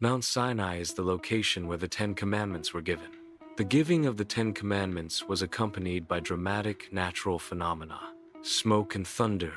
Mount Sinai is the location where the Ten Commandments were given. The giving of the Ten Commandments was accompanied by dramatic natural phenomena. Smoke and thunder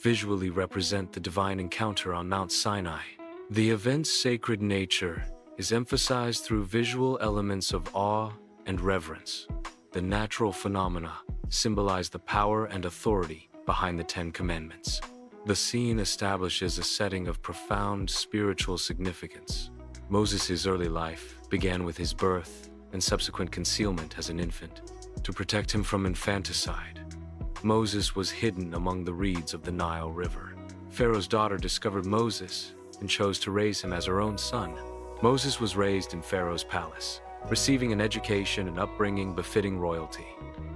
visually represent the divine encounter on Mount Sinai. The event's sacred nature is emphasized through visual elements of awe and reverence. The natural phenomena symbolize the power and authority behind the Ten Commandments. The scene establishes a setting of profound spiritual significance. Moses' early life began with his birth and subsequent concealment as an infant. To protect him from infanticide, Moses was hidden among the reeds of the Nile River. Pharaoh's daughter discovered Moses and chose to raise him as her own son. Moses was raised in Pharaoh's palace, receiving an education and upbringing befitting royalty.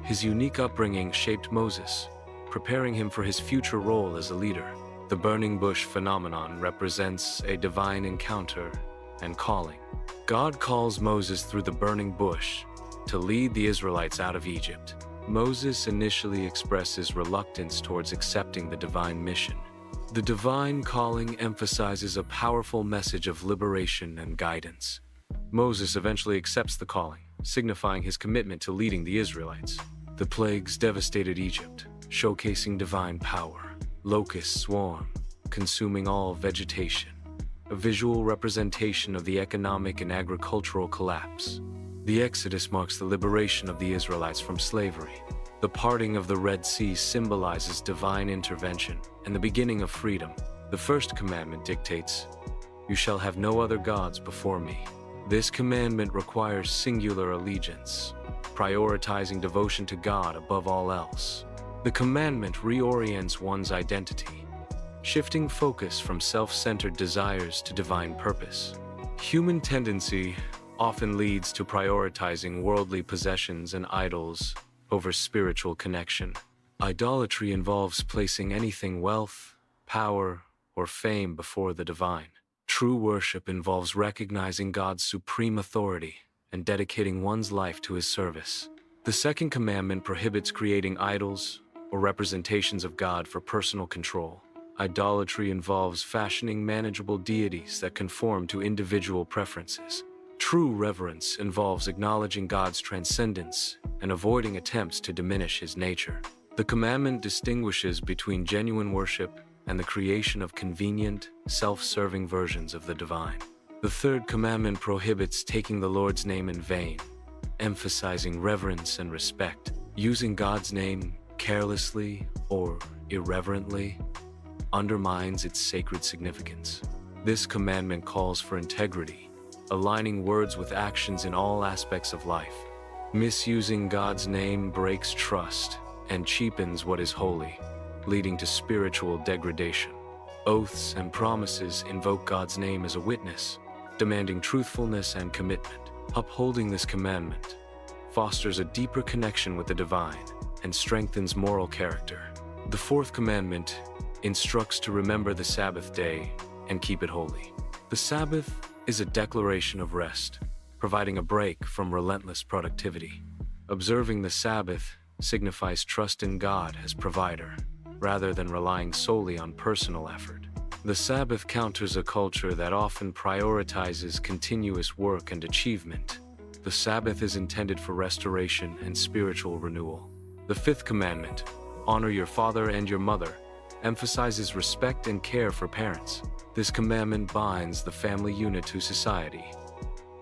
His unique upbringing shaped Moses, preparing him for his future role as a leader. The burning bush phenomenon represents a divine encounter and calling. God calls Moses through the burning bush to lead the Israelites out of Egypt. Moses initially expresses reluctance towards accepting the divine mission. The divine calling emphasizes a powerful message of liberation and guidance. Moses eventually accepts the calling, signifying his commitment to leading the Israelites. The plagues devastated Egypt, showcasing divine power. Locusts swarm, consuming all vegetation, a visual representation of the economic and agricultural collapse. The Exodus marks the liberation of the Israelites from slavery. The parting of the Red Sea symbolizes divine intervention and the beginning of freedom. The first commandment dictates, "You shall have no other gods before me." This commandment requires singular allegiance, prioritizing devotion to God above all else. The commandment reorients one's identity, shifting focus from self-centered desires to divine purpose. Human tendency often leads to prioritizing worldly possessions and idols over spiritual connection. Idolatry involves placing anything wealth, power, or fame before the divine. True worship involves recognizing God's supreme authority and dedicating one's life to his service. The second commandment prohibits creating idols or representations of God for personal control. Idolatry involves fashioning manageable deities that conform to individual preferences. True reverence involves acknowledging God's transcendence and avoiding attempts to diminish his nature. The commandment distinguishes between genuine worship and the creation of convenient, self-serving versions of the divine. The third commandment prohibits taking the Lord's name in vain, emphasizing reverence and respect. Using God's name carelessly or irreverently undermines its sacred significance. This commandment calls for integrity, aligning words with actions in all aspects of life. Misusing God's name breaks trust and cheapens what is holy, leading to spiritual degradation. Oaths and promises invoke God's name as a witness, demanding truthfulness and commitment. Upholding this commandment fosters a deeper connection with the divine and strengthens moral character. The fourth commandment instructs to remember the Sabbath day and keep it holy. The Sabbath is a declaration of rest, providing a break from relentless productivity. Observing the Sabbath signifies trust in God as provider, rather than relying solely on personal effort. The Sabbath counters a culture that often prioritizes continuous work and achievement. The Sabbath is intended for restoration and spiritual renewal. The fifth commandment, honor your father and your mother, emphasizes respect and care for parents. This commandment binds the family unit to society,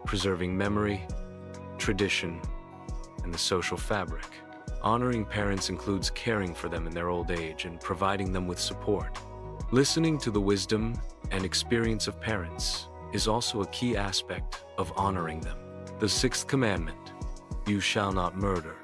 preserving memory, tradition, and the social fabric. Honoring parents includes caring for them in their old age and providing them with support. Listening to the wisdom and experience of parents is also a key aspect of honoring them. The sixth commandment, you shall not murder,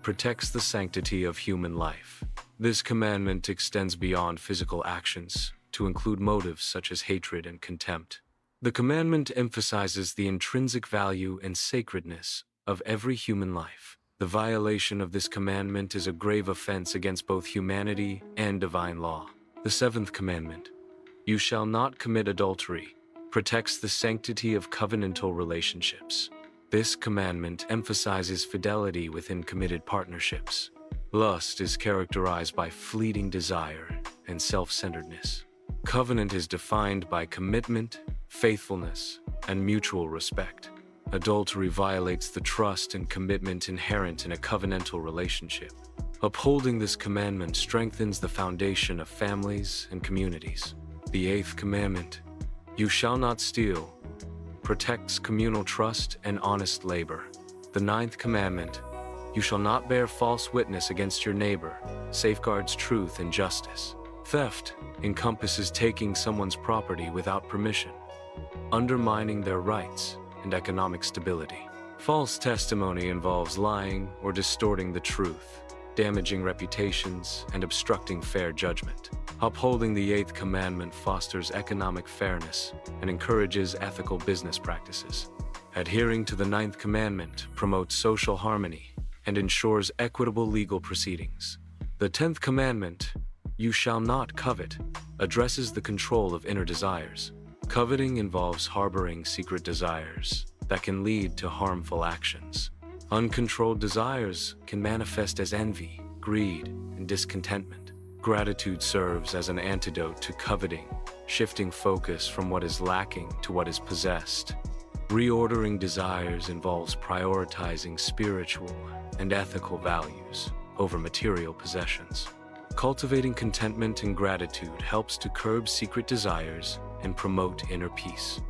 protects the sanctity of human life. This commandment extends beyond physical actions to include motives such as hatred and contempt. The commandment emphasizes the intrinsic value and sacredness of every human life. The violation of this commandment is a grave offense against both humanity and divine law. The seventh commandment, you shall not commit adultery, protects the sanctity of covenantal relationships. This commandment emphasizes fidelity within committed partnerships. Lust is characterized by fleeting desire and self-centeredness. Covenant is defined by commitment, faithfulness, and mutual respect. Adultery violates the trust and commitment inherent in a covenantal relationship. Upholding this commandment strengthens the foundation of families and communities. The eighth commandment, "You shall not steal," protects communal trust and honest labor. The ninth commandment, "You shall not bear false witness against your neighbor," safeguards truth and justice. Theft encompasses taking someone's property without permission, undermining their rights and economic stability. False testimony involves lying or distorting the truth, damaging reputations and obstructing fair judgment. Upholding the eighth commandment fosters economic fairness and encourages ethical business practices. Adhering to the ninth commandment promotes social harmony and ensures equitable legal proceedings. The 10th commandment, "You shall not covet," addresses the control of inner desires. Coveting involves harboring secret desires that can lead to harmful actions. Uncontrolled desires can manifest as envy, greed, and discontentment. Gratitude serves as an antidote to coveting, shifting focus from what is lacking to what is possessed. Reordering desires involves prioritizing spiritual and ethical values over material possessions. Cultivating contentment and gratitude helps to curb secret desires and promote inner peace.